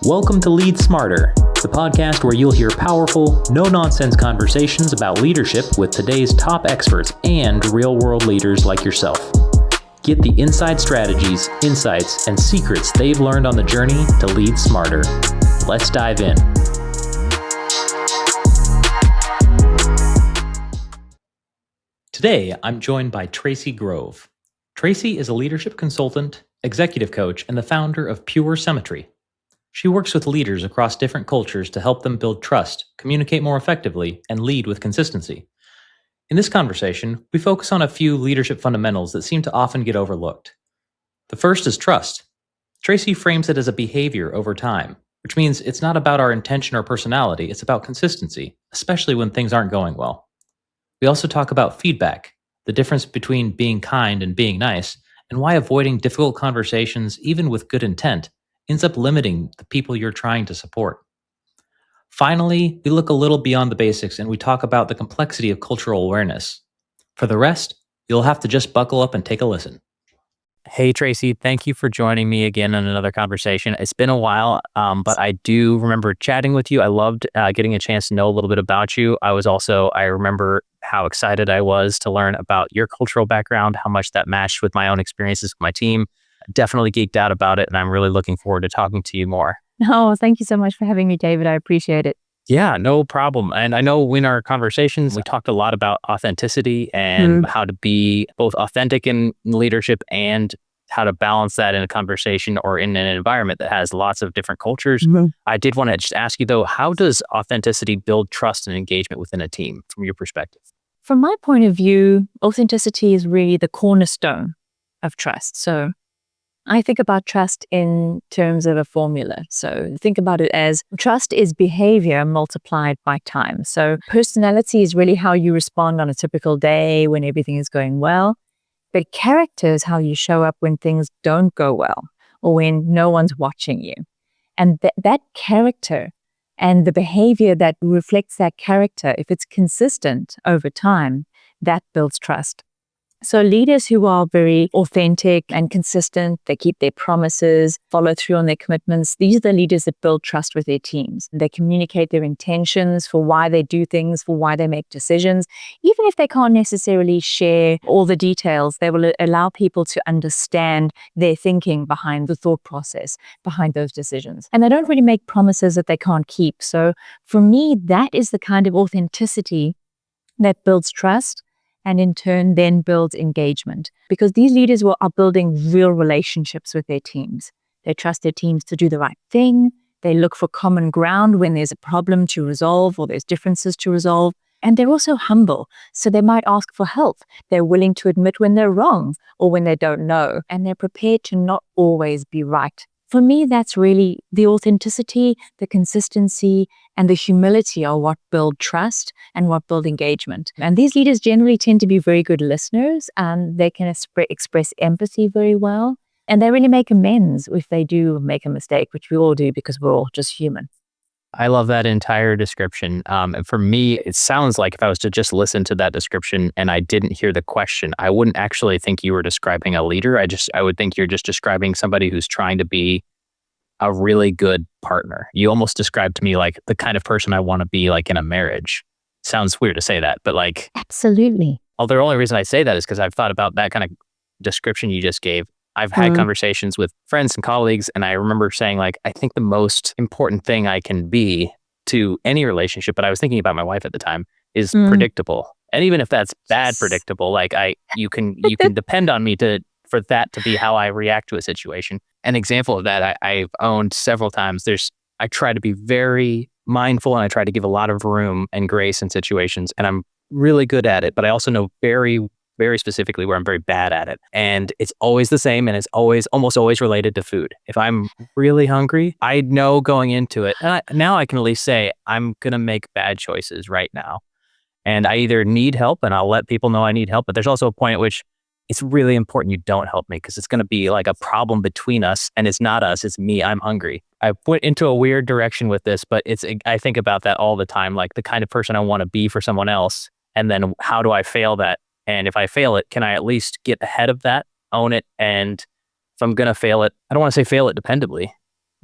Welcome to Lead Smarter, the podcast where you'll hear powerful, no-nonsense conversations about leadership with today's top experts and real-world leaders like yourself. Get the inside strategies, insights, and secrets they've learned on the journey to lead smarter. Let's dive in. Today, I'm joined by Tracey Grove. Tracey is a leadership consultant, executive coach, and the founder of Symmetry. She works with leaders across different cultures to help them build trust, communicate more effectively, and lead with consistency. In this conversation, we focus on a few leadership fundamentals that seem to often get overlooked. The first is trust. Tracey frames it as a behavior over time, which means it's not about our intention or personality, it's about consistency, especially when things aren't going well. We also talk about feedback, the difference between being kind and being nice, and why avoiding difficult conversations, even with good intent, ends up limiting the people you're trying to support. Finally, we look a little beyond the basics and we talk about the complexity of cultural awareness. For the rest, you'll have to just buckle up and take a listen. Hey, Tracey, thank you for joining me again on another conversation. It's been a while, but I do remember chatting with you. I loved getting a chance to know a little bit about you. I remember how excited I was to learn about your cultural background, how much that matched with my own experiences with my team. Definitely geeked out about it, and I'm really looking forward to talking to you more. Oh, thank you so much for having me, David. I appreciate it. Yeah, no problem. And I know in our conversations, we talked a lot about authenticity and how to be both authentic in leadership and how to balance that in a conversation or in an environment that has lots of different cultures. I did want to just ask you, though, how does authenticity build trust and engagement within a team from your perspective? From my point of view, authenticity is really the cornerstone of trust. So I think about trust in terms of a formula. So think about it as trust is behavior multiplied by time. So personality is really how you respond on a typical day when everything is going well. But character is how you show up when things don't go well or when no one's watching you. And that character and the behavior that reflects that character, if it's consistent over time, that builds trust. So leaders who are very authentic and consistent, they keep their promises, follow through on their commitments. These are the leaders that build trust with their teams. They communicate their intentions for why they do things, for why they make decisions. Even if they can't necessarily share all the details, they will allow people to understand their thinking behind the thought process, behind those decisions. And they don't really make promises that they can't keep. So for me, that is the kind of authenticity that builds trust, and in turn then builds engagement. Because these leaders are building real relationships with their teams. They trust their teams to do the right thing. They look for common ground when there's a problem to resolve or there's differences to resolve. And they're also humble. So they might ask for help. They're willing to admit when they're wrong or when they don't know. And they're prepared to not always be right. For me, that's really the authenticity, the consistency, and the humility are what build trust and what build engagement. And these leaders generally tend to be very good listeners, and they can express empathy very well. And they really make amends if they do make a mistake, which we all do because we're all just human. I love that entire description. And for me, it sounds like if I was to just listen to that description and I didn't hear the question, I wouldn't actually think you were describing a leader. I would think you're just describing somebody who's trying to be a really good partner. You almost described to me like the kind of person I want to be like in a marriage. Sounds weird to say that, but like... Absolutely. The only reason I say that is because I've thought about that kind of description you just gave. I've had conversations with friends and colleagues, and I remember saying like, I think the most important thing I can be to any relationship, but I was thinking about my wife at the time, is predictable. And even if that's bad predictable, like you can depend on me for that to be how I react to a situation. An example of that I've owned several times. I try to be very mindful and I try to give a lot of room and grace in situations, and I'm really good at it, but I also know very, very specifically where I'm very bad at it. And it's always the same, and it's almost always related to food. If I'm really hungry, I know going into it, and now I can at least say, I'm going to make bad choices right now. And I either need help, and I'll let people know I need help, but there's also a point at which it's really important you don't help me because it's going to be like a problem between us, and it's not us, it's me. I'm hungry. I went into a weird direction with this, but I think about that all the time, like the kind of person I want to be for someone else. And then how do I fail that? And if I fail it, can I at least get ahead of that, own it? And if I'm going to fail it, I don't want to say fail it dependably.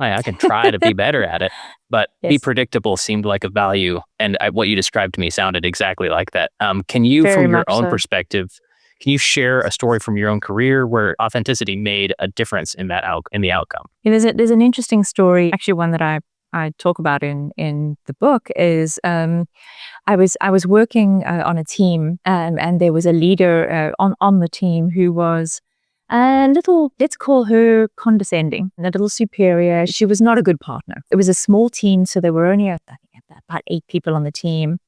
I can try to be better at it, but be Yes. predictable seemed like a value. And what you described to me sounded exactly like that. Can you, Very from your much own so. perspective, can you share a story from your own career where authenticity made a difference in that in the outcome? Yeah, there's an interesting story, actually one that I talk about in the book is I was working on a team and there was a leader on the team who was a little, let's call her condescending, a little superior. She was not a good partner. It was a small team, so there were only I think, about 8 people on the team.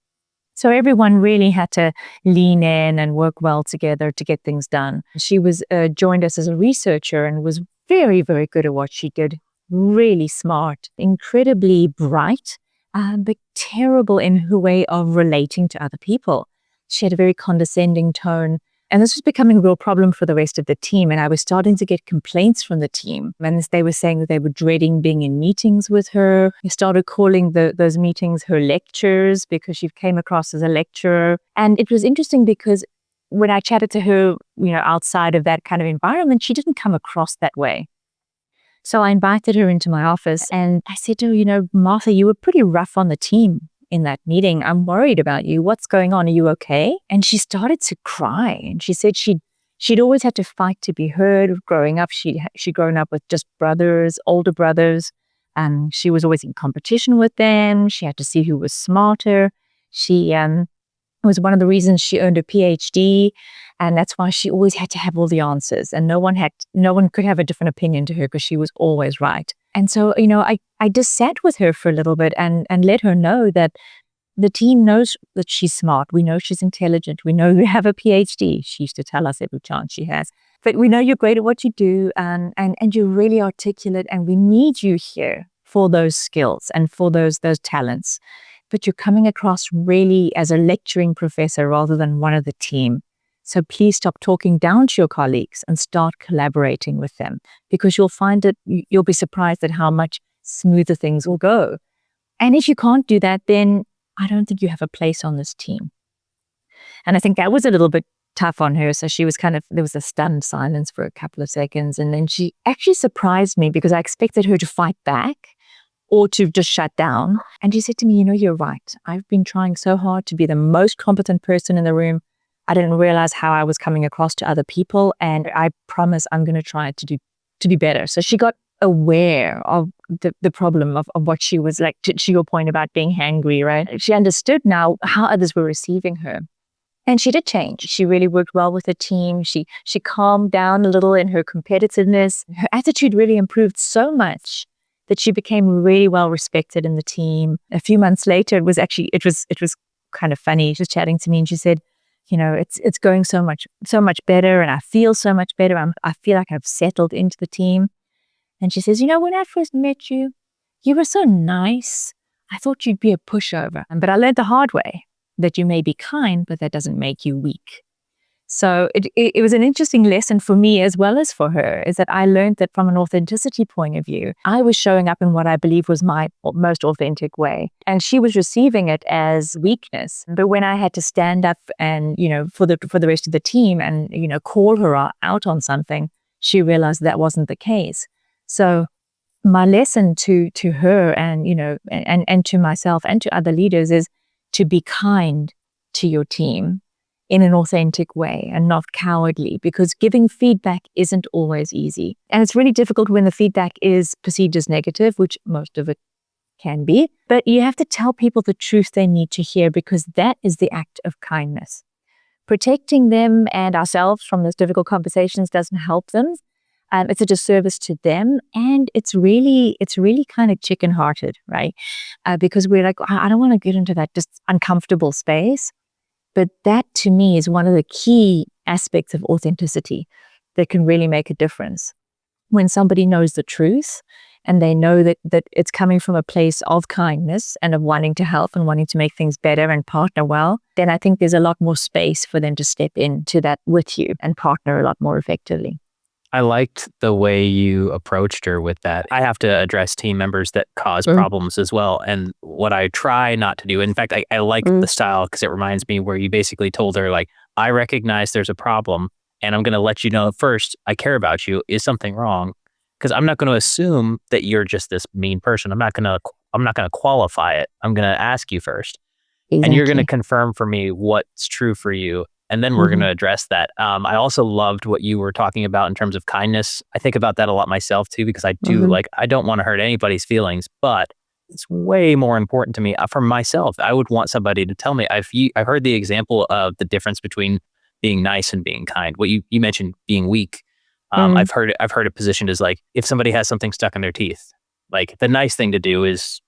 So everyone really had to lean in and work well together to get things done. She was joined us as a researcher and was very, very good at what she did. Really smart, incredibly bright, but terrible in her way of relating to other people. She had a very condescending tone. And this was becoming a real problem for the rest of the team. And I was starting to get complaints from the team. And they were saying that they were dreading being in meetings with her. They started calling those meetings her lectures because she came across as a lecturer. And it was interesting because when I chatted to her, outside of that kind of environment, she didn't come across that way. So I invited her into my office and I said to her, Martha, you were pretty rough on the team in that meeting. I'm worried about you. What's going on? Are you okay? And she started to cry. And she said she'd always had to fight to be heard. Growing up, she'd grown up with just brothers, older brothers. And she was always in competition with them. She had to see who was smarter. She was one of the reasons she earned a PhD. And that's why she always had to have all the answers. And no one could have a different opinion to her because she was always right. And so, I just sat with her for a little bit and let her know that the team knows that she's smart. We know she's intelligent. We know you have a PhD. She used to tell us every chance she has. But we know you're great at what you do and you're really articulate. And we need you here for those skills and for those talents. But you're coming across really as a lecturing professor rather than one of the team. So please stop talking down to your colleagues and start collaborating with them because you'll find that you'll be surprised at how much smoother things will go. And if you can't do that, then I don't think you have a place on this team. And I think that was a little bit tough on her. So she was there was a stunned silence for a couple of seconds. And then she actually surprised me because I expected her to fight back or to just shut down. And she said to me, you're right. I've been trying so hard to be the most competent person in the room. I didn't realize how I was coming across to other people. And I promise I'm going to try to do better. So she got aware of the problem of what she was like, to your point about being hangry, right? She understood now how others were receiving her. And she did change. She really worked well with the team. She calmed down a little in her competitiveness. Her attitude really improved so much that she became really well respected in the team. A few months later, it was kind of funny. She was chatting to me and she said, it's going so much better and I feel so much better. I feel like I've settled into the team. And she says, when I first met you, you were so nice. I thought you'd be a pushover. But I learned the hard way that you may be kind, but that doesn't make you weak. So it was an interesting lesson for me as well as for her, is that I learned that from an authenticity point of view, I was showing up in what I believe was my most authentic way. And she was receiving it as weakness. But when I had to stand up and, for the rest of the team and, call her out on something, she realized that wasn't the case. So my lesson to her and, and to myself and to other leaders is to be kind to your team in an authentic way and not cowardly, because giving feedback isn't always easy. And it's really difficult when the feedback is perceived as negative, which most of it can be. But you have to tell people the truth they need to hear, because that is the act of kindness. Protecting them and ourselves from those difficult conversations doesn't help them. It's a disservice to them, and it's really kind of chicken-hearted, right? Because we're like, I don't want to get into that just uncomfortable space. But that, to me, is one of the key aspects of authenticity that can really make a difference. When somebody knows the truth and they know that it's coming from a place of kindness and of wanting to help and wanting to make things better and partner well, then I think there's a lot more space for them to step into that with you and partner a lot more effectively. I liked the way you approached her with that. I have to address team members that cause problems as well. And what I try not to do, in fact, I like the style because it reminds me where you basically told her, like, I recognize there's a problem and I'm going to let you know first, I care about you. Is something wrong? because I'm not going to assume that you're just this mean person. I'm not going to qualify it. I'm going to ask you first. Exactly. And you're going to confirm for me what's true for you. And then we're going to address that. I also loved what you were talking about in terms of kindness. I think about that a lot myself too, because I do I don't want to hurt anybody's feelings, but it's way more important to me for myself. I would want somebody to tell me. I've heard the example of the difference between being nice and being kind. What you mentioned being weak. I've heard it positioned as like, if somebody has something stuck in their teeth, like the nice thing to do is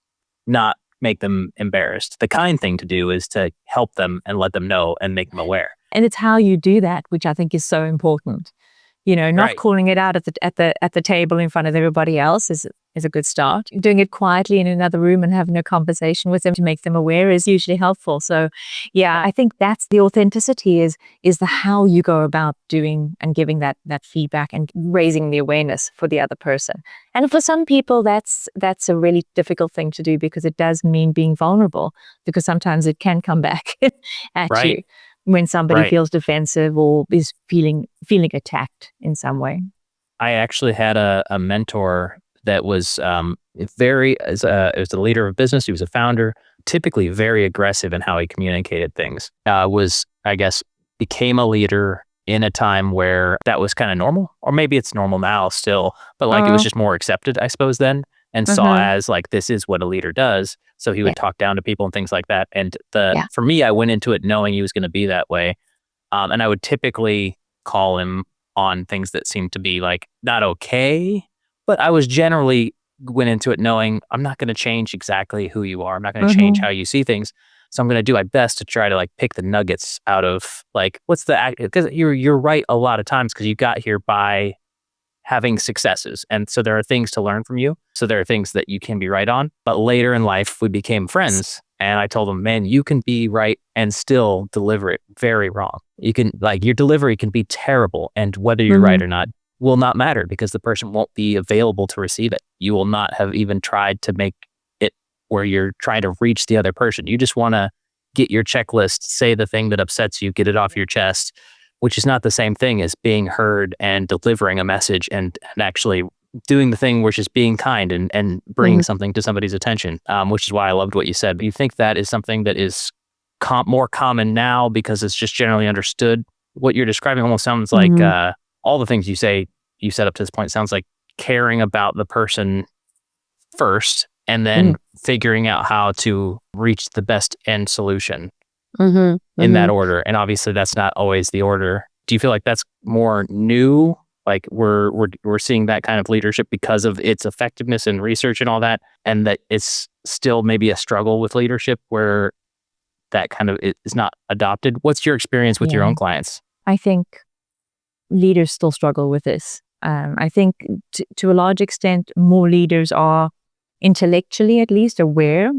not make them embarrassed. The kind thing to do is to help them and let them know and make them aware. And it's how you do that, which I think is so important. Not calling it out at the table in front of everybody else is a good start. Doing it quietly in another room and having a conversation with them to make them aware is usually helpful. So yeah, I think that's the authenticity is the how you go about doing and giving that feedback and raising the awareness for the other person. And for some people, that's a really difficult thing to do, because it does mean being vulnerable, because sometimes it can come back at you when somebody feels defensive or is feeling attacked in some way. I actually had a mentor that was it was a leader of business. He was a founder, typically very aggressive in how he communicated things. Became a leader in a time where that was kind of normal, or maybe it's normal now still, but it was just more accepted, I suppose, then, and saw as like, this is what a leader does. So he would talk down to people and things like that. And for me, I went into it knowing he was going to be that way. And I would typically call him on things that seemed to be like not okay, but I was generally went into it knowing I'm not going to change exactly who you are. I'm not going to change how you see things. So I'm going to do my best to try to like pick the nuggets out of like, what's the, because you're right a lot of times, because you got here by having successes. And so there are things to learn from you. So there are things that you can be right on. But later in life, we became friends. And I told him, man, you can be right and still deliver it very wrong. You can, like, your delivery can be terrible. And whether you're right or not will not matter, because the person won't be available to receive it. You will not have even tried to make it where you're trying to reach the other person. You just want to get your checklist, say the thing that upsets you, get it off your chest, which is not the same thing as being heard and delivering a message and actually doing the thing, which is being kind and bringing something to somebody's attention, which is why I loved what you said. But you think that is something that is more common now because it's just generally understood? What you're describing almost sounds like all the things you said up to this point sounds like caring about the person first and then figuring out how to reach the best end solution in that order. And obviously that's not always the order. Do you feel like that's more new? Like we're seeing that kind of leadership because of its effectiveness in research and all that, and that it's still maybe a struggle with leadership where that kind of is not adopted? What's your experience with your own clients? I think leaders still struggle with this. I think to a large extent, more leaders are intellectually at least aware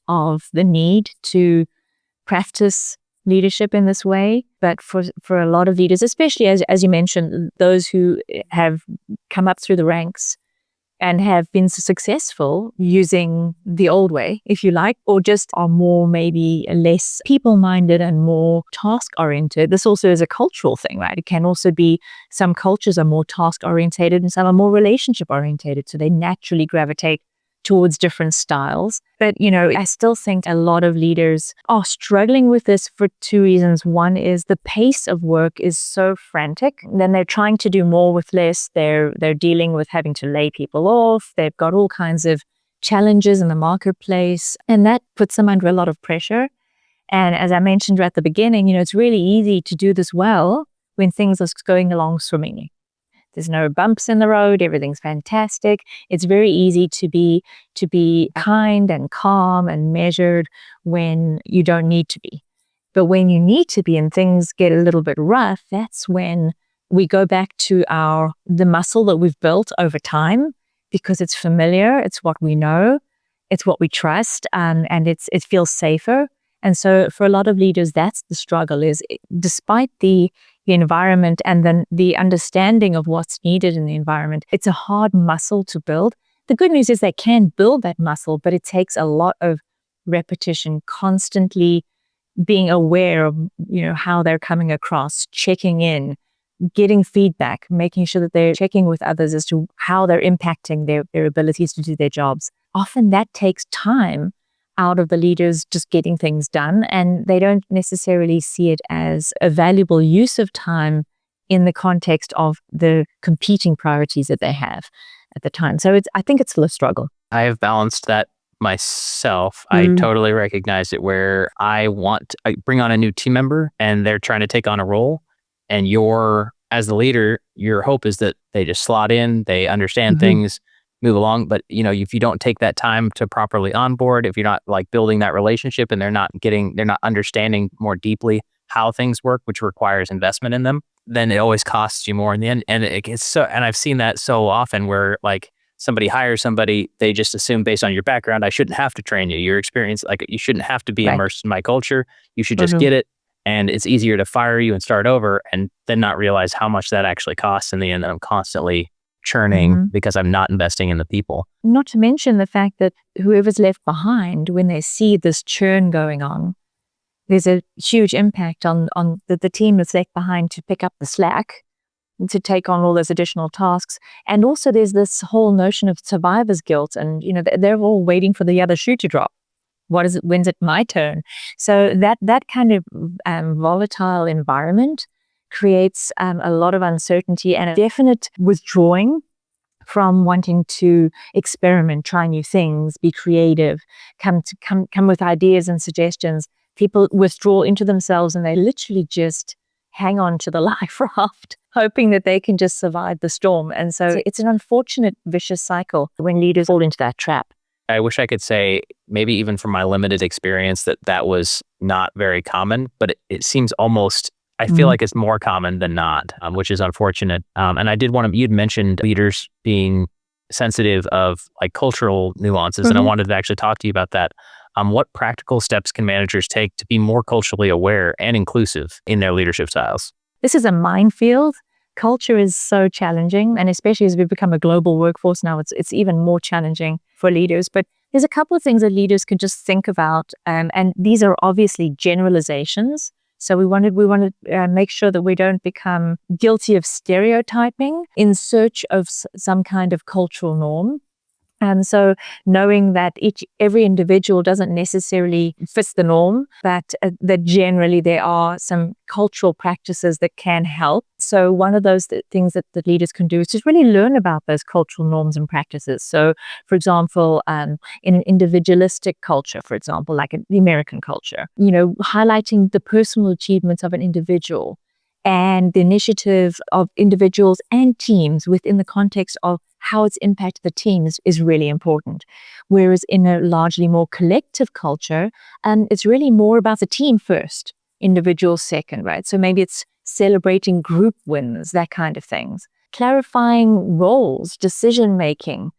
of the need to practice leadership in this way. But for a lot of leaders, especially as you mentioned, those who have come up through the ranks and have been successful using the old way, if you like, or just are more maybe less people-minded and more task-oriented. This also is a cultural thing, right? It can also be some cultures are more task-orientated and some are more relationship-orientated. So they naturally gravitate towards different styles. But, I still think a lot of leaders are struggling with this for two reasons. One is the pace of work is so frantic. Then they're trying to do more with less. They're dealing with having to lay people off. They've got all kinds of challenges in the marketplace, and that puts them under a lot of pressure. And as I mentioned at the beginning, it's really easy to do this well when things are going along swimmingly. There's no bumps in the road. Everything's fantastic. It's very easy to be kind and calm and measured when you don't need to be. But when you need to be and things get a little bit rough, that's when we go back to the muscle that we've built over time, because it's familiar, it's what we know, it's what we trust, and it feels safer. And so for a lot of leaders, that's the struggle, is despite the environment and then the understanding of what's needed in the environment, it's a hard muscle to build. The good news is they can build that muscle, but it takes a lot of repetition, constantly being aware of, how they're coming across, checking in, getting feedback, making sure that they're checking with others as to how they're impacting their abilities to do their jobs. Often that takes time out of the leaders just getting things done, and they don't necessarily see it as a valuable use of time in the context of the competing priorities that they have at the time. So I think it's still a struggle. I have balanced that myself. I totally recognize it where I bring on a new team member and they're trying to take on a role, and as the leader, your hope is that they just slot in, they understand things, move along. But if you don't take that time to properly onboard, if you're not like building that relationship and they're not understanding more deeply how things work, which requires investment in them, then it always costs you more in the end. And and I've seen that so often where like somebody hires somebody, they just assume based on your background, I shouldn't have to train you. Your experience, like you shouldn't have to be immersed in my culture. You should just get it. And it's easier to fire you and start over and then not realize how much that actually costs in the end. And I'm constantly churning because I'm not investing in the people. Not to mention the fact that whoever's left behind, when they see this churn going on, there's a huge impact on the team that's left behind to pick up the slack, to take on all those additional tasks. And also there's this whole notion of survivor's guilt, and they're all waiting for the other shoe to drop. When's it my turn? So that kind of volatile environment creates a lot of uncertainty and a definite withdrawing from wanting to experiment, try new things, be creative, come with ideas and suggestions. People withdraw into themselves and they literally just hang on to the life raft, hoping that they can just survive the storm. And so it's an unfortunate vicious cycle when leaders fall into that trap. I wish I could say, maybe even from my limited experience, that was not very common, but it seems almost, I feel like it's more common than not, which is unfortunate. And I did you'd mentioned leaders being sensitive of like cultural nuances, and I wanted to actually talk to you about that. What practical steps can managers take to be more culturally aware and inclusive in their leadership styles? This is a minefield. Culture is so challenging, and especially as we become a global workforce now, it's even more challenging for leaders. But there's a couple of things that leaders can just think about, and these are obviously generalizations. So we want to make sure that we don't become guilty of stereotyping in search of some kind of cultural norm. And so knowing that every individual doesn't necessarily fit the norm, but that generally there are some cultural practices that can help. So one of those things that leaders can do is just really learn about those cultural norms and practices. So for example, in an individualistic culture, for example, like the American culture, highlighting the personal achievements of an individual and the initiative of individuals and teams within the context of how it's impacted the teams is really important. Whereas in a largely more collective culture, it's really more about the team first, individuals second, right? So maybe it's celebrating group wins, that kind of things. Clarifying roles, decision-making,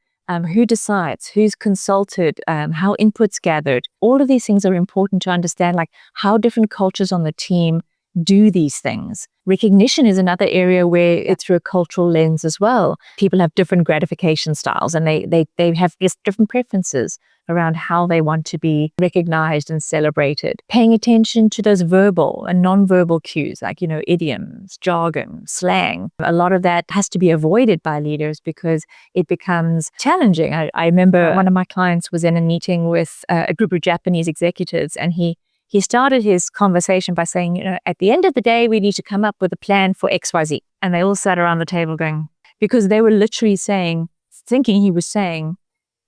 who decides, who's consulted, how input's gathered. All of these things are important to understand, like how different cultures on the team do these things. Recognition is another area where it's through a cultural lens as well. People have different gratification styles, and they have just different preferences around how they want to be recognized and celebrated. Paying attention to those verbal and non-verbal cues, like, idioms, jargon, slang. A lot of that has to be avoided by leaders because it becomes challenging. I remember one of my clients was in a meeting with a group of Japanese executives, and he started his conversation by saying, at the end of the day, we need to come up with a plan for XYZ. And they all sat around the table going, because they were literally thinking he was saying,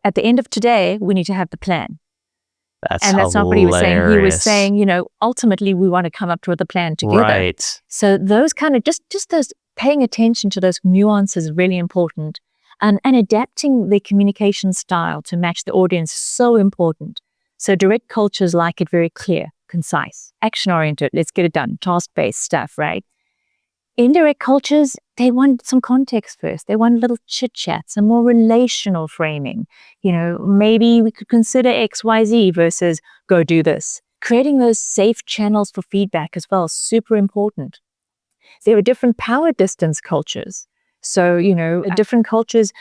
at the end of today, we need to have the plan. That's not what he was saying. He was saying, ultimately, we want to come up with a plan together. Right. So those kind of, just those, paying attention to those nuances is really important. And adapting the communication style to match the audience is so important. So direct cultures like it very clear, concise, action-oriented, let's get it done, task-based stuff, right? Indirect cultures, they want some context first. They want a little chit-chat, some more relational framing. Maybe we could consider XYZ versus go do this. Creating those safe channels for feedback as well, super important. There are different power distance cultures. So, different cultures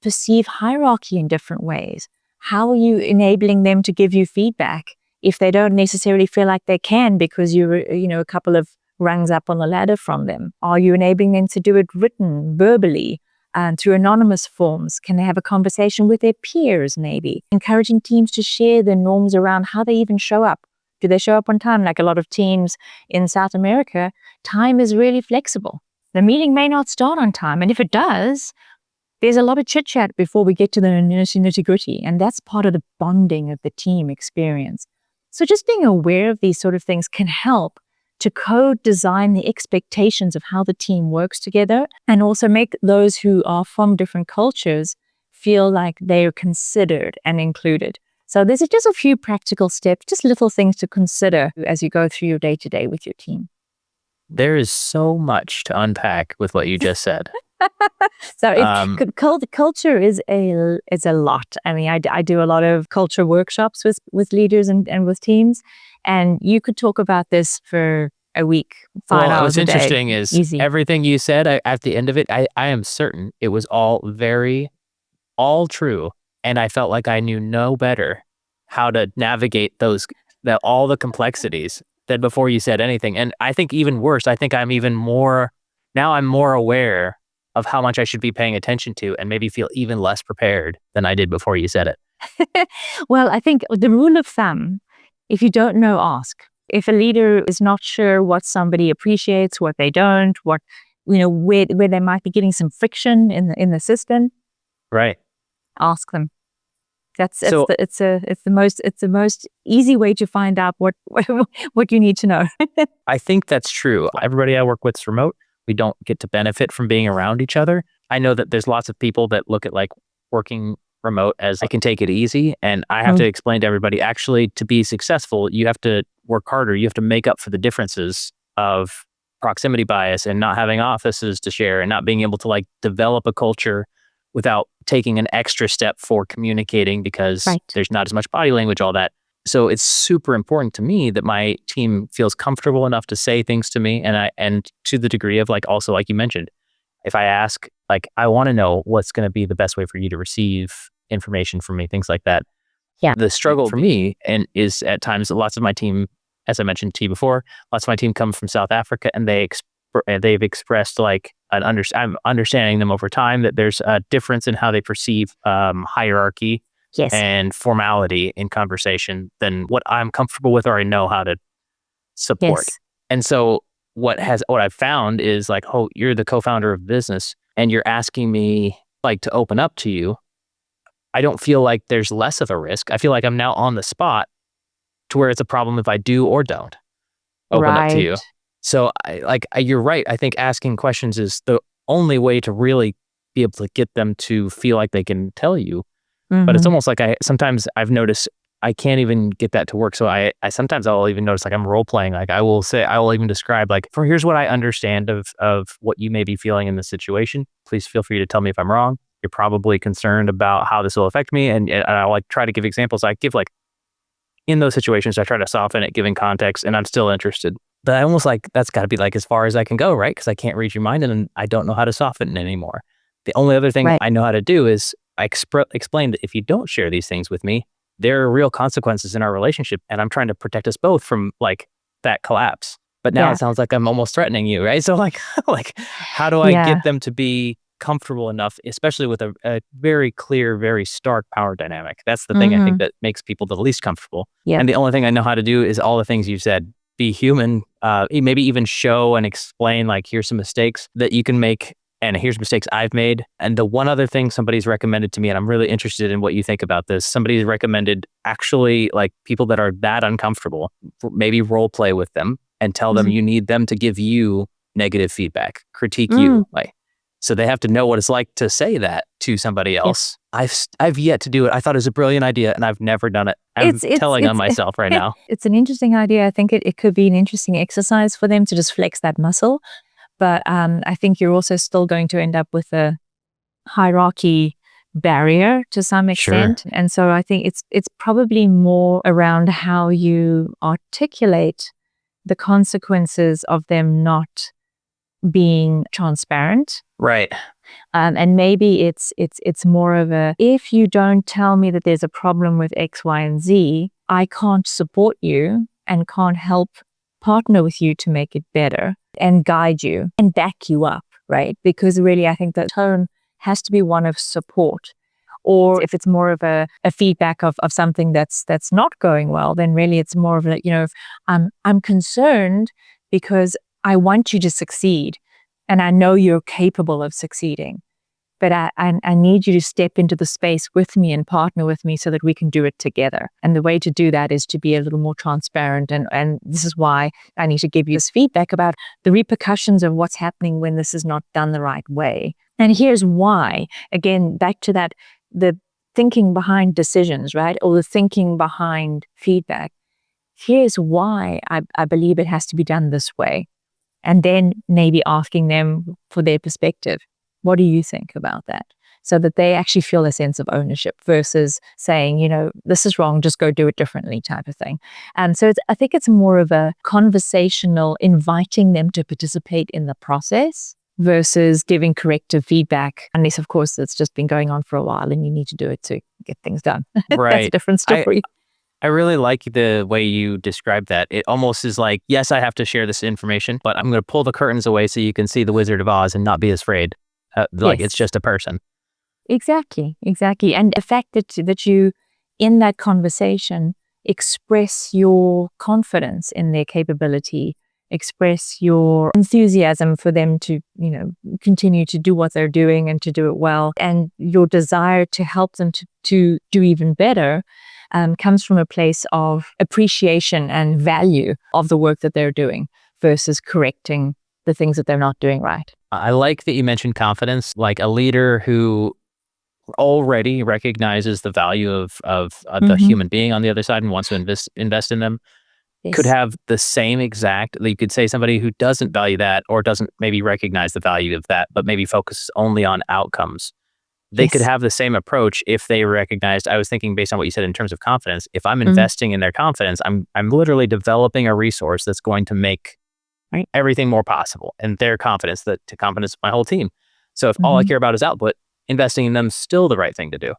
perceive hierarchy in different ways. How are you enabling them to give you feedback if they don't necessarily feel like they can because you're, a couple of rungs up on the ladder from them? Are you enabling them to do it written, verbally, and through anonymous forms? Can they have a conversation with their peers, maybe? Encouraging teams to share their norms around how they even show up. Do they show up on time? Like a lot of teams in South America, time is really flexible. The meeting may not start on time, and if it does, there's a lot of chit-chat before we get to the nitty-gritty, and that's part of the bonding of the team experience. So just being aware of these sort of things can help to co-design the expectations of how the team works together, and also make those who are from different cultures feel like they are considered and included. So there's just a few practical steps, just little things to consider as you go through your day-to-day with your team. There is so much to unpack with what you just said. So culture is a lot. I mean, I do a lot of culture workshops with leaders and with teams, and you could talk about this for a week, 5 hours what's a day. interesting is Easy. Everything you said at the end of it, I am certain it was all true, and I felt like I knew no better how to navigate all the complexities than before you said anything. And I think even worse, I think I'm more aware of how much I should be paying attention to, and maybe feel even less prepared than I did before you said it. Well, I think the rule of thumb, if you don't know, ask. If a leader is not sure what somebody appreciates, what they don't, where they might be getting some friction in the system, right? Ask them. It's the most easy way to find out what you need to know. I think that's true. Everybody I work with is remote. We don't get to benefit from being around each other. I know that there's lots of people that look at like working remote as I can take it easy. And I have to explain to everybody, actually, to be successful, you have to work harder. You have to make up for the differences of proximity bias and not having offices to share and not being able to like develop a culture without taking an extra step for communicating, because there's not as much body language, all that. So it's super important to me that my team feels comfortable enough to say things to me, and to the degree of like, also like you mentioned, if I ask, like, I want to know what's going to be the best way for you to receive information from me, things like that. Yeah. The struggle for me is at times lots of my team, as I mentioned to you before, lots of my team come from South Africa, and they've expressed like I'm understanding them over time that there's a difference in how they perceive hierarchy. Yes. And formality in conversation than what I'm comfortable with or I know how to support. Yes. And so what I've found is like, oh, you're the co-founder of business and you're asking me like to open up to you. I don't feel like there's less of a risk. I feel like I'm now on the spot to where it's a problem if I do or don't open up to you. So you're right. I think asking questions is the only way to really be able to get them to feel like they can tell you. But it's almost like sometimes I've noticed I can't even get that to work. So I sometimes I'll even notice like I'm role playing. Like I will even describe like, here's what I understand of what you may be feeling in this situation. Please feel free to tell me if I'm wrong. You're probably concerned about how this will affect me. And I'll like try to give examples. I give like, in those situations, I try to soften it, giving context, and I'm still interested. But I almost like, that's gotta be like as far as I can go, right? Because I can't read your mind and I don't know how to soften it anymore. The only other thing I know how to do is I explain that if you don't share these things with me, there are real consequences in our relationship, and I'm trying to protect us both from like that collapse. But now it sounds like I'm almost threatening you, right? So like how do I get them to be comfortable enough, especially with a very clear, very stark power dynamic? That's the thing I think that makes people the least comfortable. And the only thing I know how to do is all the things you said. Be human, maybe even show and explain like, here's some mistakes that you can make, and here's mistakes I've made. And the one other thing somebody's recommended to me, and I'm really interested in what you think about this, somebody's recommended actually like people that are that uncomfortable, maybe role play with them and tell them you need them to give you negative feedback, critique you. Like, so they have to know what it's like to say that to somebody else. I've yet to do it. I thought it was a brilliant idea and I've never done it. I'm telling on myself right now. It's an interesting idea. I think it could be an interesting exercise for them to just flex that muscle. But I think you're also still going to end up with a hierarchy barrier to some extent. Sure. And so I think it's probably more around how you articulate the consequences of them not being transparent. Right. And maybe it's more of a, if you don't tell me that there's a problem with X, Y, and Z, I can't support you and can't help partner with you to make it better and guide you and back you up, right? Because really, I think the tone has to be one of support. Or if it's more of a feedback of something that's not going well, then really it's more of a, I'm concerned because I want you to succeed and I know you're capable of succeeding. But I need you to step into the space with me and partner with me so that we can do it together. And the way to do that is to be a little more transparent. And this is why I need to give you this feedback about the repercussions of what's happening when this is not done the right way. And here's why. Again, back to that, the thinking behind decisions, right? Or the thinking behind feedback. Here's why I believe it has to be done this way. And then maybe asking them for their perspective. What do you think about that? So that they actually feel a sense of ownership versus saying, this is wrong, just go do it differently type of thing. And so I think it's more of a conversational, inviting them to participate in the process versus giving corrective feedback, unless, of course, it's just been going on for a while and you need to do it to get things done. Right. That's a different story. I really like the way you describe that. It almost is like, yes, I have to share this information, but I'm going to pull the curtains away so you can see the Wizard of Oz and not be as afraid. Like Yes. It's just a person. Exactly. And the fact that you, in that conversation, express your confidence in their capability, express your enthusiasm for them to, continue to do what they're doing and to do it well, and your desire to help them to do even better, comes from a place of appreciation and value of the work that they're doing versus correcting the things that they're not doing right. I like that you mentioned confidence, like a leader who already recognizes the value of the human being on the other side and wants to invest in them. Yes. Could have the same exact, you could say somebody who doesn't value that or doesn't maybe recognize the value of that, but maybe focuses only on outcomes. They could Yes. have the same approach if they recognized, I was thinking based on what you said in terms of confidence, if I'm investing in their confidence, I'm literally developing a resource that's going to make everything more possible, and their confidence to confidence my whole team. So if all I care about is output, investing in them is still the right thing to do.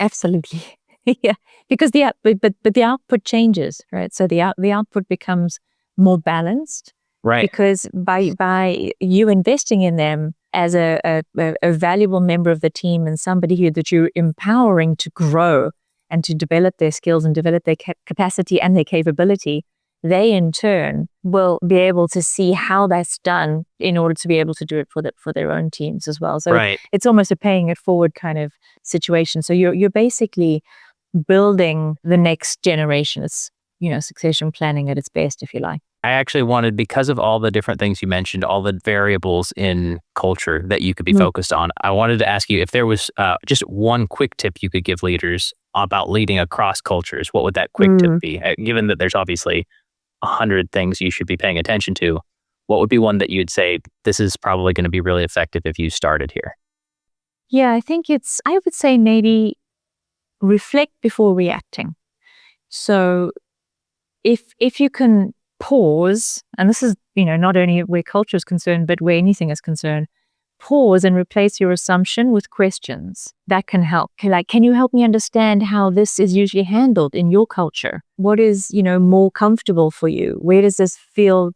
Absolutely. Yeah, because the output changes, right? So the output becomes more balanced, Right. because by you investing in them as a valuable member of the team and somebody that you're empowering to grow and to develop their skills and develop their capacity and their capability, they in turn will be able to see how that's done in order to be able to do it for their own teams as well. So Right. it's almost a paying it forward kind of situation. So you're basically building the next generation. It's, succession planning at its best, if you like. I actually wanted, because of all the different things you mentioned, all the variables in culture that you could be focused on, I wanted to ask you if there was just one quick tip you could give leaders about leading across cultures. What would that quick tip be? Given that there's obviously 100 things you should be paying attention to, what would be one that you'd say, this is probably going to be really effective if you started here? Yeah, I would say maybe reflect before reacting. So if you can pause, and this is, not only where culture is concerned, but where anything is concerned, pause and replace your assumption with questions. That can help. Like, can you help me understand how this is usually handled in your culture? What is, more comfortable for you? Where does this feel,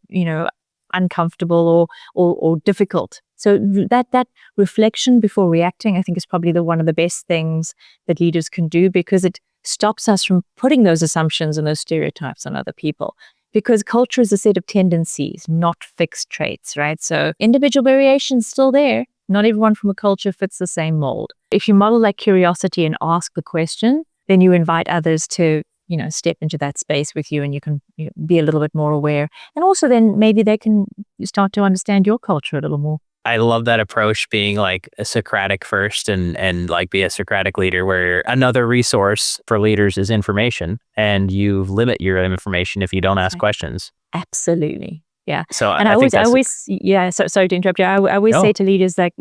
uncomfortable or difficult? So that reflection before reacting, I think, is probably one of the best things that leaders can do, because it stops us from putting those assumptions and those stereotypes on other people. Because culture is a set of tendencies, not fixed traits, right? So individual variation is still there. Not everyone from a culture fits the same mold. If you model that curiosity and ask the question, then you invite others to, step into that space with you, and you can be a little bit more aware. And also then maybe they can start to understand your culture a little more. I love that approach, being like a Socratic first and like be a Socratic leader, where another resource for leaders is information, and you limit your information if you don't ask questions. Absolutely. Yeah. So And I think that's sorry to interrupt you. I always say to leaders that,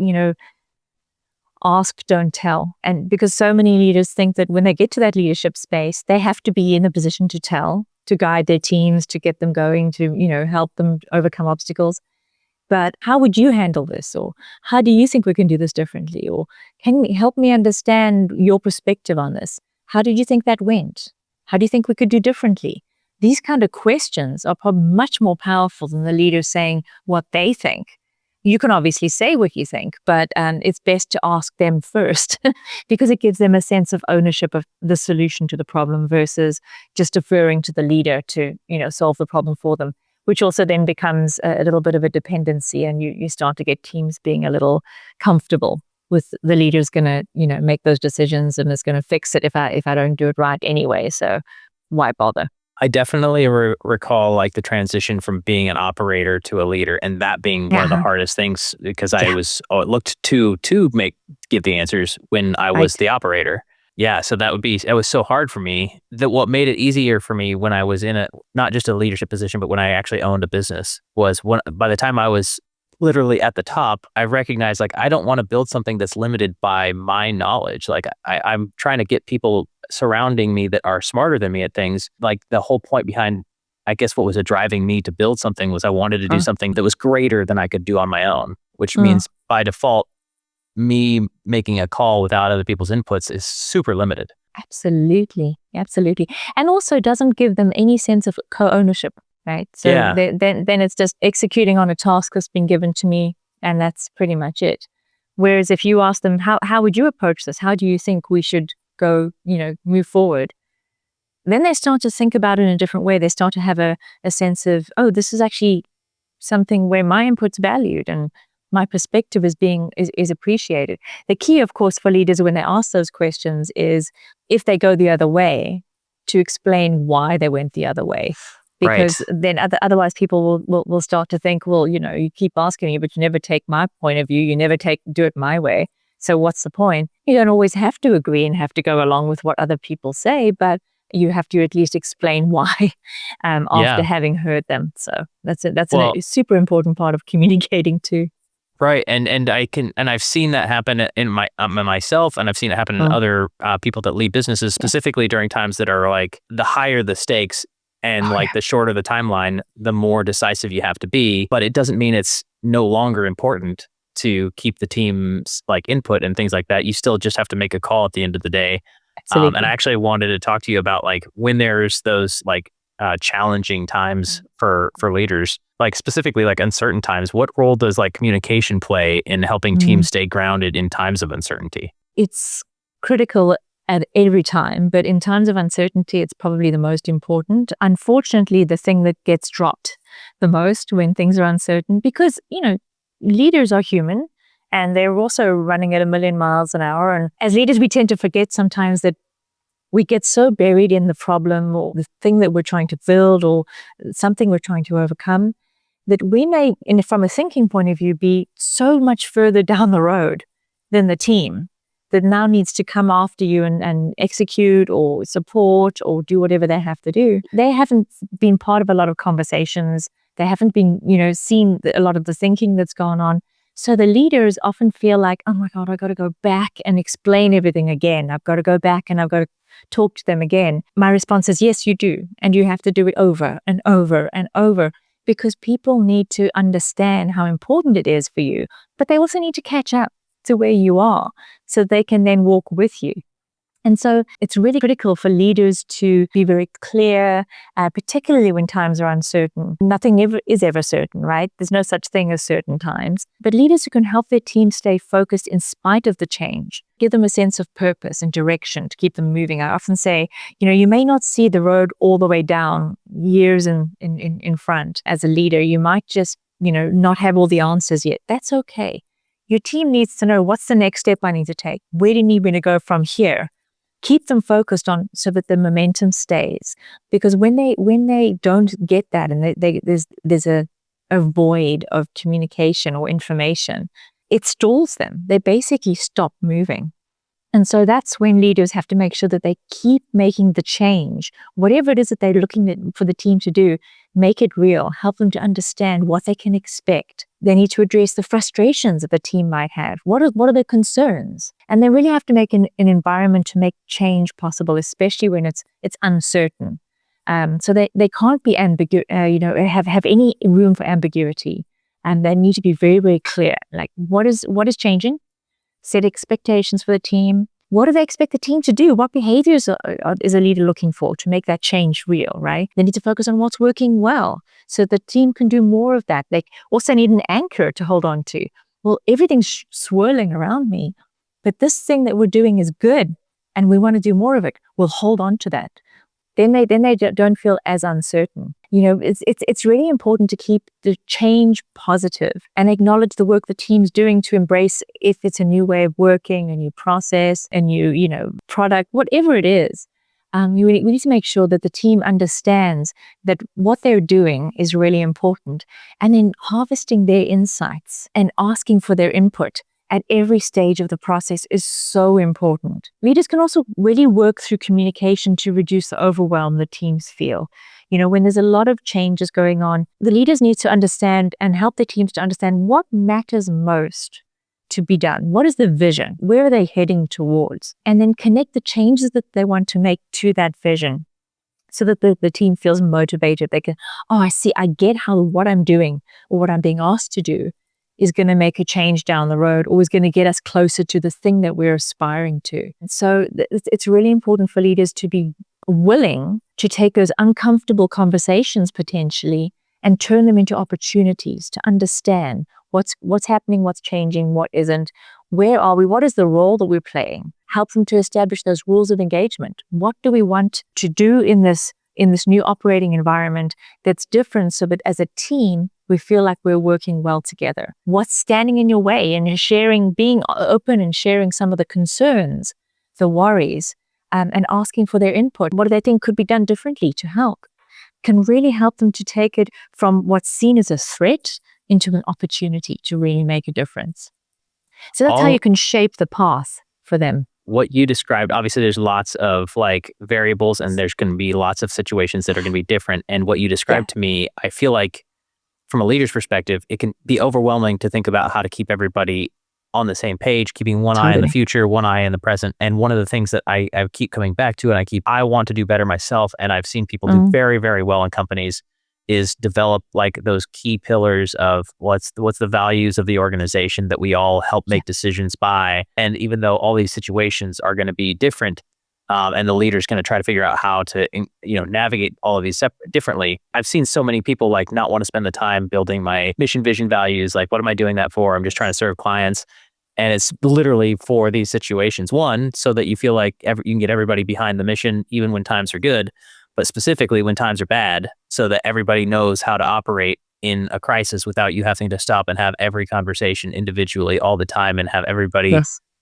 ask, don't tell. And because so many leaders think that when they get to that leadership space, they have to be in a position to tell, to guide their teams, to get them going, to, help them overcome obstacles. But how would you handle this? Or how do you think we can do this differently? Or can you help me understand your perspective on this? How did you think that went? How do you think we could do differently? these kind of questions are probably much more powerful than the leader saying what they think. You can obviously say what you think, but it's best to ask them first because it gives them a sense of ownership of the solution to the problem versus just deferring to the leader to, solve the problem for them, which also then becomes a little bit of a dependency, and you start to get teams being a little comfortable with the leader's going to, make those decisions and is going to fix it if I don't do it right anyway. So why bother? I definitely recall like the transition from being an operator to a leader, and that being one of the hardest things because I was looked to give the answers when I was the operator. Yeah, so it was so hard for me. That what made it easier for me when I was in not just a leadership position, but when I actually owned a business was by the time I was literally at the top, I recognized like I don't want to build something that's limited by my knowledge. Like I'm trying to get people surrounding me that are smarter than me at things. Like the whole point behind, I guess what was driving me to build something was I wanted to do something that was greater than I could do on my own, which means by default, me making a call without other people's inputs is super limited. Absolutely. And also doesn't give them any sense of co-ownership, right? So then it's just executing on a task that's been given to me, and that's pretty much it. Whereas if you ask them, how would you approach this? How do you think we should go, move forward? Then they start to think about it in a different way. They start to have a sense of, this is actually something where my input's valued and my perspective is appreciated. The key, of course, for leaders when they ask those questions is if they go the other way, to explain why they went the other way. Because then otherwise people will start to think, well, you keep asking me, but you never take my point of view. You never do it my way. So what's the point? You don't always have to agree and have to go along with what other people say, but you have to at least explain why after having heard them. So that's a super important part of communicating too. Right, and I've seen that happen in myself, and I've seen it happen in other people that lead businesses, specifically during times that are like the higher the stakes and the shorter the timeline, the more decisive you have to be. But it doesn't mean it's no longer important to keep the team's input and things like that. You still just have to make a call at the end of the day. And I actually wanted to talk to you about when there's those challenging times for leaders, specifically uncertain times. What role does communication play in helping teams stay grounded in times of uncertainty? It's critical at every time, but in times of uncertainty, it's probably the most important. Unfortunately, the thing that gets dropped the most when things are uncertain, because leaders are human and they're also running at 1,000,000 miles an hour. And as leaders, we tend to forget sometimes that we get so buried in the problem or the thing that we're trying to build or something we're trying to overcome that we may, from a thinking point of view, be so much further down the road than the team that now needs to come after you and execute or support or do whatever they have to do. They haven't been part of a lot of conversations. They haven't been, seen a lot of the thinking that's gone on. So the leaders often feel like, oh my God, I got to go back and explain everything again. I've got to go back and I've got to talk to them again. My response is, yes, you do. And you have to do it over and over and over because people need to understand how important it is for you, but they also need to catch up to where you are so they can then walk with you. And so it's really critical for leaders to be very clear, particularly when times are uncertain. Nothing is ever certain, right? There's no such thing as certain times. But leaders who can help their team stay focused in spite of the change, give them a sense of purpose and direction to keep them moving. I often say, you may not see the road all the way down years in front. As a leader, you might just, not have all the answers yet. That's okay. Your team needs to know what's the next step I need to take. Where do you need me to go from here? Keep them focused on so that the momentum stays. Because when they don't get that and there's a void of communication or information, it stalls them. They basically stop moving. And so that's when leaders have to make sure that they keep making the change. Whatever it is that they're looking for the team to do, make it real. Help them to understand what they can expect. They need to address the frustrations that the team might have. What are their concerns? And they really have to make an environment to make change possible, especially when it's uncertain. So they can't be have any room for ambiguity. And they need to be very, very clear. What is changing? Set expectations for the team, What do they expect the team to do? What behaviors is a leader looking for to make that change real, right? They need to focus on what's working well so the team can do more of that. They also need an anchor to hold on to. Well, everything's swirling around me, but this thing that we're doing is good and we want to do more of it. We'll hold on to that. Then they don't feel as uncertain. It's really important to keep the change positive and acknowledge the work the team's doing to embrace if it's a new way of working, a new process, a new, product, whatever it is. We need to make sure that the team understands that what they're doing is really important, and in harvesting their insights and asking for their input at every stage of the process is so important. Leaders can also really work through communication to reduce the overwhelm the teams feel. When there's a lot of changes going on, the leaders need to understand and help their teams to understand what matters most to be done. What is the vision? Where are they heading towards? And then connect the changes that they want to make to that vision so that the team feels motivated. They can, I see, I get how what I'm doing or what I'm being asked to do is going to make a change down the road or is going to get us closer to the thing that we're aspiring to. And so it's really important for leaders to be willing to take those uncomfortable conversations potentially and turn them into opportunities to understand what's happening, what's changing, what isn't, where are we, what is the role that we're playing. Help them to establish those rules of engagement. What do we want to do in this new operating environment that's different so that as a team, we feel like we're working well together? What's standing in your way? And being open and sharing some of the concerns, the worries, and asking for their input. What do they think could be done differently to help? Can really help them to take it from what's seen as a threat into an opportunity to really make a difference. So that's how you can shape the path for them. What you described, obviously there's lots of variables and there's going to be lots of situations that are going to be different. And what you described to me, I feel like from a leader's perspective, it can be overwhelming to think about how to keep everybody on the same page, keeping one eye in the future, one eye in the present. And one of the things that I keep coming back to, and I want to do better myself, and I've seen people do very, very well in companies, is develop those key pillars of what's the values of the organization that we all help make decisions by. And even though all these situations are going to be different, and the leader's going to try to figure out how to navigate all of these differently, I've seen so many people not want to spend the time building my mission, vision, values. What am I doing that for? I'm just trying to serve clients. And it's literally for these situations. One, so that you feel like you can get everybody behind the mission even when times are good, but specifically when times are bad, so that everybody knows how to operate in a crisis without you having to stop and have every conversation individually all the time and have everybody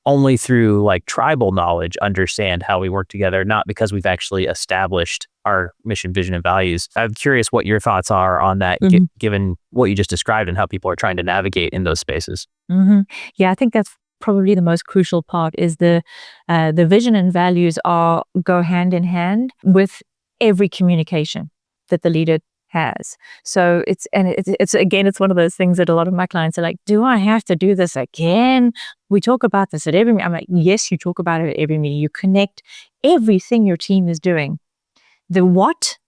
only through tribal knowledge understand how we work together, not because we've actually established our mission, vision, and values. I'm curious what your thoughts are on that, given what you just described and how people are trying to navigate in those spaces. Yeah, I think that's probably the most crucial part is the vision and values go hand in hand with every communication that the leader has. So it's one of those things that a lot of my clients are like, do I have to do this again? We talk about this at every meeting. I'm like, yes, you talk about it at every meeting. You connect everything your team is doing. The what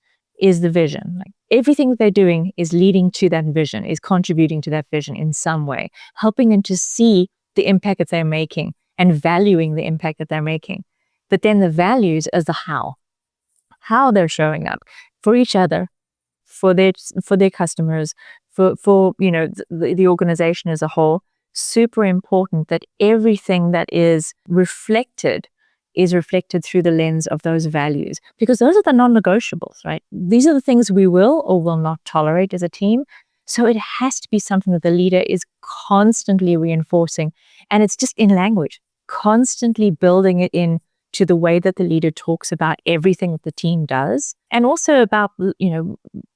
is the vision. Everything that they're doing is leading to that vision, is contributing to that vision in some way, helping them to see the impact that they're making and valuing the impact that they're making. But then the values is the how they're showing up for each other, for their customers, for the organization as a whole. Super important that everything that is reflected through the lens of those values, because those are the non-negotiables, right? These are the things we will or will not tolerate as a team. So it has to be something that the leader is constantly reinforcing. And it's just in language, constantly building it in to the way that the leader talks about everything that the team does, and also about,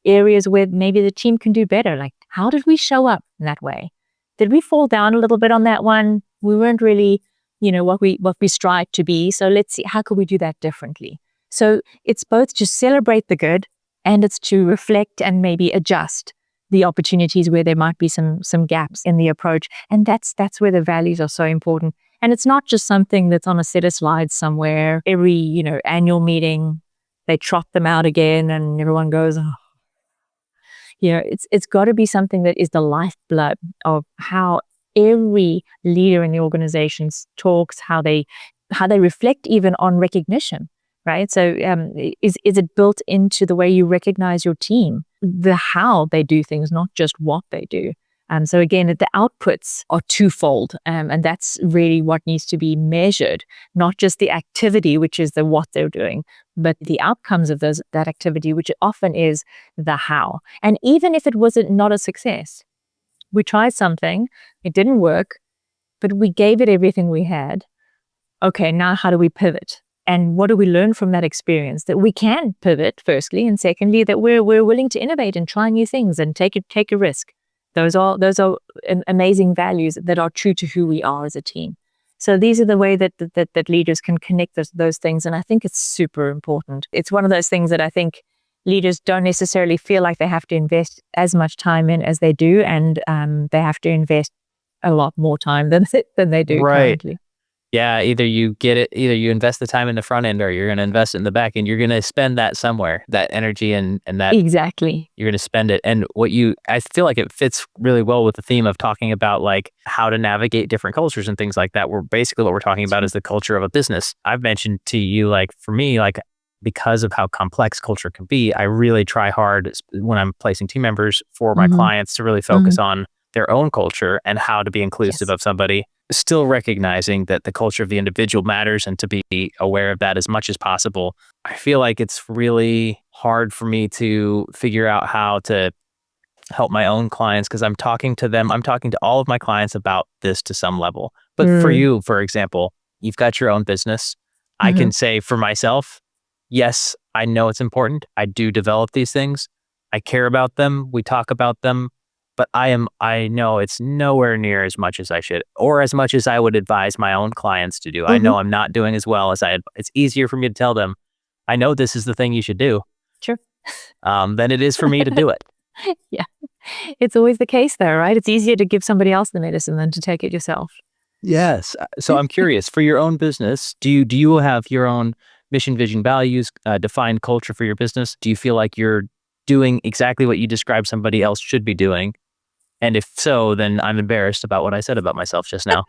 areas where maybe the team can do better. Like, how did we show up in that way? Did we fall down a little bit on that one? We weren't really, what we strive to be. So let's see, how could we do that differently? So it's both to celebrate the good and it's to reflect and maybe adjust the opportunities where there might be some gaps in the approach. And that's where the values are so important. And it's not just something that's on a set of slides somewhere. Every, annual meeting, they trot them out again and everyone goes, oh. It's got to be something that is the lifeblood of how every leader in the organizations talks, how they how they reflect even on recognition, right? So is it built into the way you recognize your team, the how they do things, not just what they do? So again, the outputs are twofold, and that's really what needs to be measured, not just the activity, which is the what they're doing, but the outcomes of that activity, which often is the how. And even if it wasn't not a success, we tried something, it didn't work, but we gave it everything we had. Okay, now how do we pivot? And what do we learn from that experience? That we can pivot, firstly, and secondly, that we're willing to innovate and try new things and take a risk. Those are amazing values that are true to who we are as a team. So these are the way that leaders can connect those things, and I think it's super important. It's one of those things that I think leaders don't necessarily feel like they have to invest as much time in as they do, and they have to invest a lot more time than they do currently. Yeah, either you invest the time in the front end, or you're going to invest it in the back end. You're going to spend that somewhere, that energy and that. Exactly. You're going to spend it. And I feel like it fits really well with the theme of talking about like how to navigate different cultures and things like that. Basically what we're talking about is the culture of a business. I've mentioned to you, like for me, like because of how complex culture can be, I really try hard when I'm placing team members for my clients to really focus on their own culture and how to be inclusive of somebody, still recognizing that the culture of the individual matters and to be aware of that as much as possible. I feel like it's really hard for me to figure out how to help my own clients because I'm talking to all of my clients about this to some level. But for you, for example, you've got your own business. I can say for myself, yes, I know it's important. I do develop these things. I care about them. We talk about them. But I know it's nowhere near as much as I should, or as much as I would advise my own clients to do. I know I'm not doing as well as it's easier for me to tell them, I know this is the thing you should do. Sure. Than it is for me to do it. Yeah. It's always the case though, right? It's easier to give somebody else the medicine than to take it yourself. Yes. So I'm curious, for your own business, do you have your own mission, vision, values, defined culture for your business? Do you feel like you're doing exactly what you described somebody else should be doing? And if so, then I'm embarrassed about what I said about myself just now.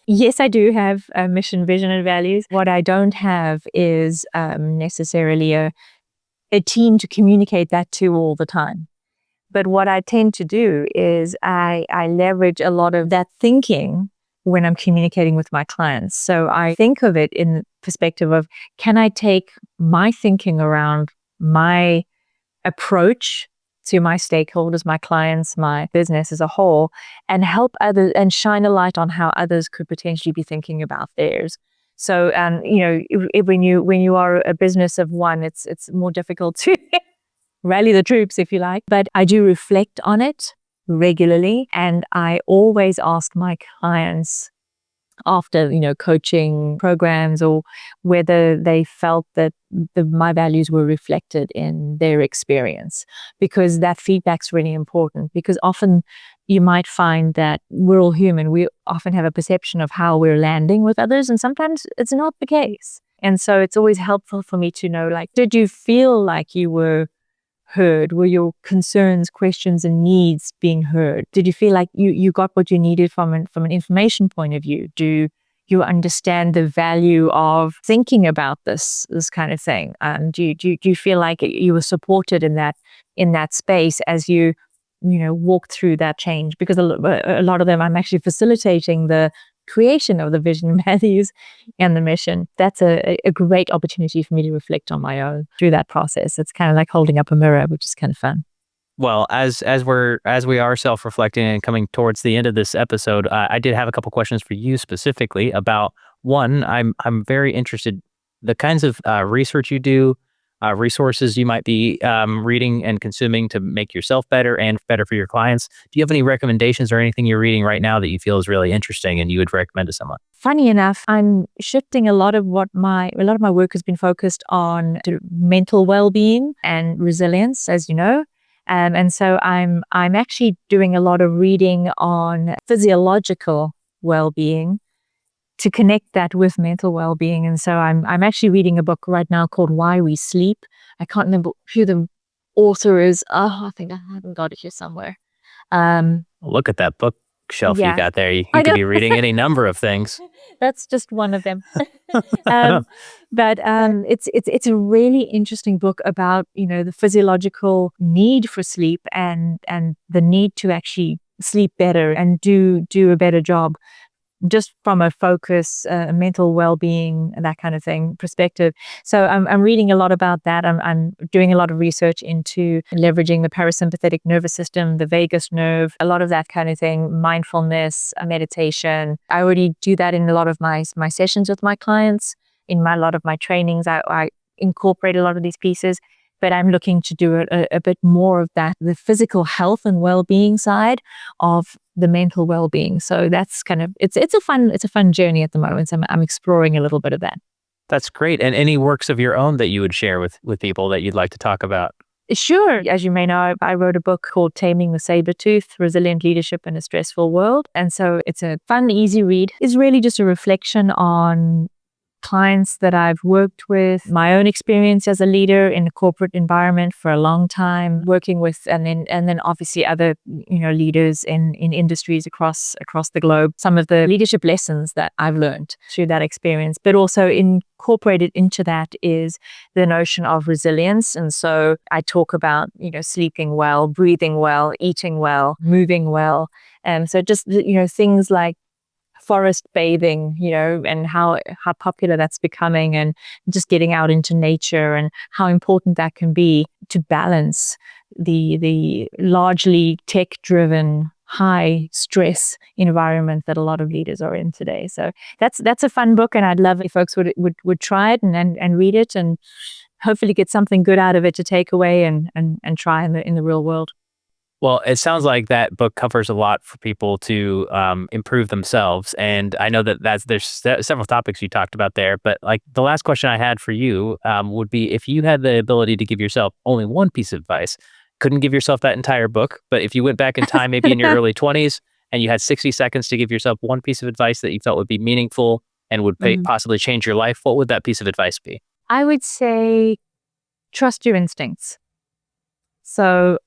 Yes, I do have a mission, vision, and values. What I don't have is necessarily a team to communicate that to all the time. But what I tend to do is I leverage a lot of that thinking when I'm communicating with my clients. So I think of it in perspective of, can I take my thinking around my approach to my stakeholders, my clients, my business as a whole, and help others and shine a light on how others could potentially be thinking about theirs. So, when you are a business of one, it's more difficult to rally the troops, if you like. But I do reflect on it regularly, and I always ask my clients after coaching programs or whether they felt that my values were reflected in their experience, because that feedback's really important. Because often you might find that we're all human. We often have a perception of how we're landing with others, and sometimes it's not the case. And so it's always helpful for me to know, like, did you feel like you were heard? Were your concerns, questions, and needs being heard? Did you feel like you got what you needed from an information point of view? Do you understand the value of thinking about this kind of thing? Do you feel like you were supported in that space as you walk through that change? Because a lot of them, I'm actually facilitating the creation of the vision, values, and the mission. That's a great opportunity for me to reflect on my own through that process. It's kind of like holding up a mirror, which is kind of fun. Well, as we are self-reflecting and coming towards the end of this episode, I did have a couple questions for you specifically about one. I'm very interested the kinds of research you do, resources you might be reading and consuming to make yourself better and better for your clients. Do you have any recommendations or anything you're reading right now that you feel is really interesting and you would recommend to someone? Funny enough, I'm shifting a lot of my work has been focused on mental well-being and resilience, as you know. And so I'm actually doing a lot of reading on physiological well-being to connect that with mental well-being. And so I'm actually reading a book right now called Why We Sleep. I can't remember who the author is. I think I haven't got it here somewhere. Look at that bookshelf you got there. You could be reading any number of things. That's just one of them. But it's a really interesting book about, the physiological need for sleep and the need to actually sleep better and do a better job, just from a focus, mental well-being, and that kind of thing perspective. So I'm reading a lot about that. I'm doing a lot of research into leveraging the parasympathetic nervous system, the vagus nerve, a lot of that kind of thing, mindfulness, meditation. I already do that in a lot of my sessions with my clients. In a lot of my trainings, I incorporate a lot of these pieces. But I'm looking to do a bit more of that, the physical health and well-being side of the mental well-being. So that's kind of, it's a fun journey at the moment. So I'm exploring a little bit of that. That's great. And any works of your own that you would share with people that you'd like to talk about? Sure. As you may know, I wrote a book called Taming the Sabertooth, Resilient Leadership in a Stressful World. And so it's a fun, easy read. It's really just a reflection on clients that I've worked with, my own experience as a leader in a corporate environment for a long time, working with, and then obviously other, leaders in industries across the globe. Some of the leadership lessons that I've learned through that experience, but also incorporated into that is the notion of resilience. And so I talk about, sleeping well, breathing well, eating well, moving well. So just, things like forest bathing, and how popular that's becoming, and just getting out into nature and how important that can be to balance the largely tech-driven, high stress environment that a lot of leaders are in today. So that's a fun book, and I'd love if folks would try it and read it, and hopefully get something good out of it to take away and try in the real world. Well, it sounds like that book covers a lot for people to improve themselves. And I know that there's several topics you talked about there, but like the last question I had for you would be, if you had the ability to give yourself only one piece of advice, couldn't give yourself that entire book, but if you went back in time, maybe in your early 20s, and you had 60 seconds to give yourself one piece of advice that you felt would be meaningful and would possibly change your life, what would that piece of advice be? I would say trust your instincts. So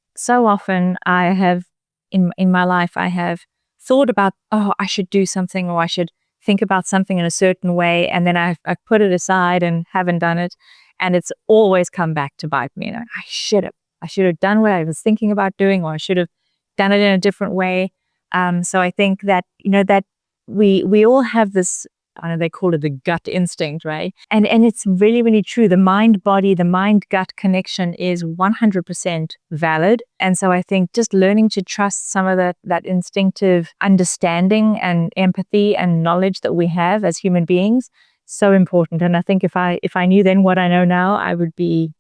often I have, in my life, I have thought about, I should do something, or I should think about something in a certain way. And then I've put it aside and haven't done it. And it's always come back to bite me. I should have done what I was thinking about doing, or I should have done it in a different way. So I think that, that we all have this, I know they call it the gut instinct, right? And it's really, really true. The mind-gut connection is 100% valid. And so I think just learning to trust some of that instinctive understanding and empathy and knowledge that we have as human beings, so important. And I think if I knew then what I know now, I would be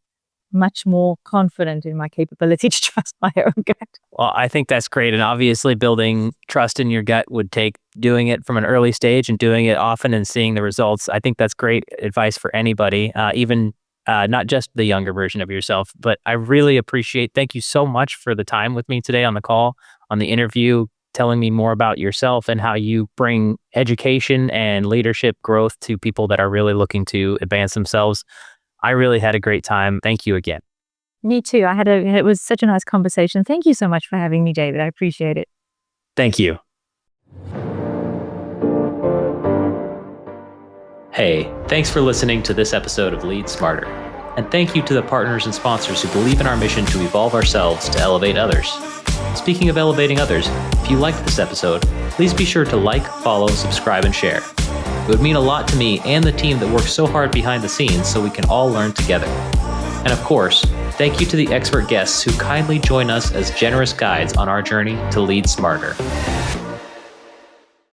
much more confident in my capability to trust my own gut. Well, I think that's great. And obviously building trust in your gut would take doing it from an early stage and doing it often and seeing the results. I think that's great advice for anybody, even not just the younger version of yourself. But I really appreciate, thank you so much for the time with me today on the call, on the interview, telling me more about yourself and how you bring education and leadership growth to people that are really looking to advance themselves. I really had a great time. Thank you again. Me too. It was such a nice conversation. Thank you so much for having me, David. I appreciate it. Thank you. Hey, thanks for listening to this episode of Lead Smarter. And thank you to the partners and sponsors who believe in our mission to evolve ourselves to elevate others. Speaking of elevating others, if you liked this episode, please be sure to like, follow, subscribe, and share. It would mean a lot to me and the team that works so hard behind the scenes so we can all learn together. And of course, thank you to the expert guests who kindly join us as generous guides on our journey to lead smarter.